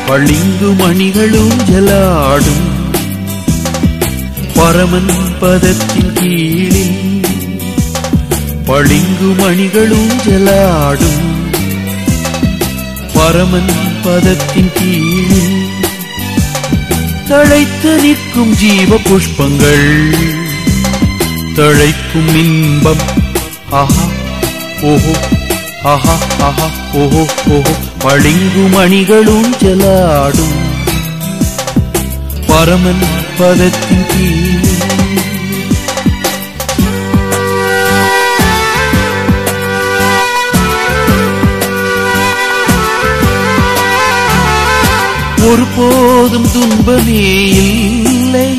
பளிங்கு மணிகளும் ஜலாடும் பரமன் பதத்தின் கீழில், பளிங்கு மணிகளும் ஜலாடும் பரமன் பதத்தின் கீழில், தழைத்து நிற்கும் ஜீவ புஷ்பங்கள் தழைக்கும் இன்பம். ஆஹா ஓஹோ ஆஹா ஆஹா ஓஹோ ஓஹோ. பளிங்கு மணிகளும் ஜலாடும் பரமன் பதத்தின் கீழ், ஒருபோதும் துன்பமே இல்லை,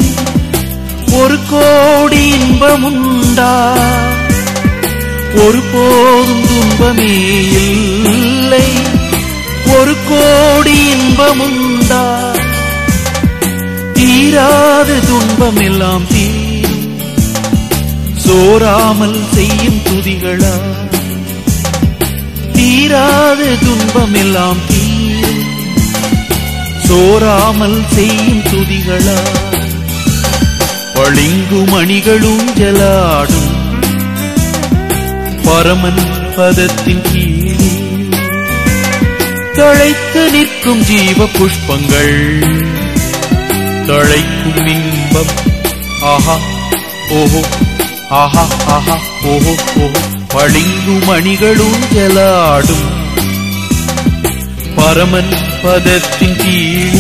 ஒரு கோடி இன்பமுண்டா. ஒருபோதும் துன்பமே இல்லை, ஒரு கோடி இன்பமுண்டா. தீராத துன்பமெல்லாம் தீரும் சோராமல் செய்யும் துதிகளா. தீராத துன்பமெல்லாம் தீரும் சோராமல் செய்யும் துதிகளா. பளிங்கு மணிகளும் ஜலாடும் பரமன் பதத்தின் கீழ், தழைத்து நிற்கும் ஜீவ புஷ்பங்கள் தழைக்கும் இன்பம். ஆஹா ஓஹோ ஆஹா ஆஹா ஓஹோ ஓஹோ. பளிங்கு மணிகளும் ஜலாடும் பரமன் பதத்தின் கீழ்,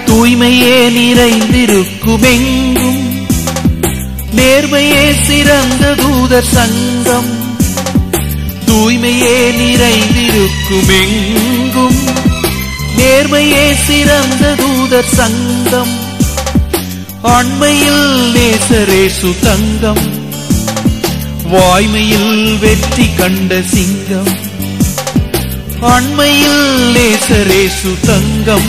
தூய்மையே நிறைந்திருக்குமெங்கும், நேர்மையே சிறந்த தூதர் சங்கம். தூய்மையே நிறைந்திருக்குமெங்கும், நேர்மையே சிறந்த தூதர் சங்கம். ஆண்மையில் நேசரேசு தங்கம், வாய்மையில் வெற்றி கண்ட சிங்கம். ஆண்மையில் நேசரேசு தங்கம்,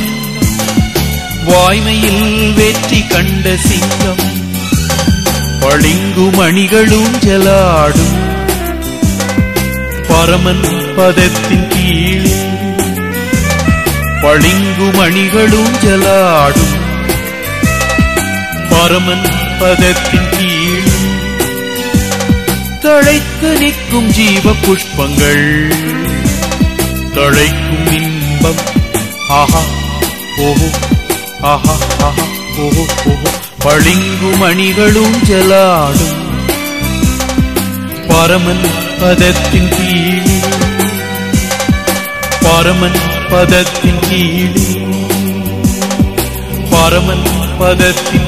வாய்மையில் வெற்றி கண்ட சிங்கம். பளிங்கு மணிகளும் ஜலாடும் பரமன் பதத்தின் கீழ், பளிங்கு மணிகளும் ஜலாடும் பரமன் பதத்தின் கீழ், தழைத்து நிற்கும் ஜீவ புஷ்பங்கள் தழைக்கும் இன்பம். ஆஹா ஓஹோ ஆஹா ஆஹா ஓஹோ ஓஹோ. பளிங்கு மணிகளும் ஜலாடும் பரமன் பதத்தின் கீழ், பரமன் பதத்தின் கீழ், பரமன் பதத்தின்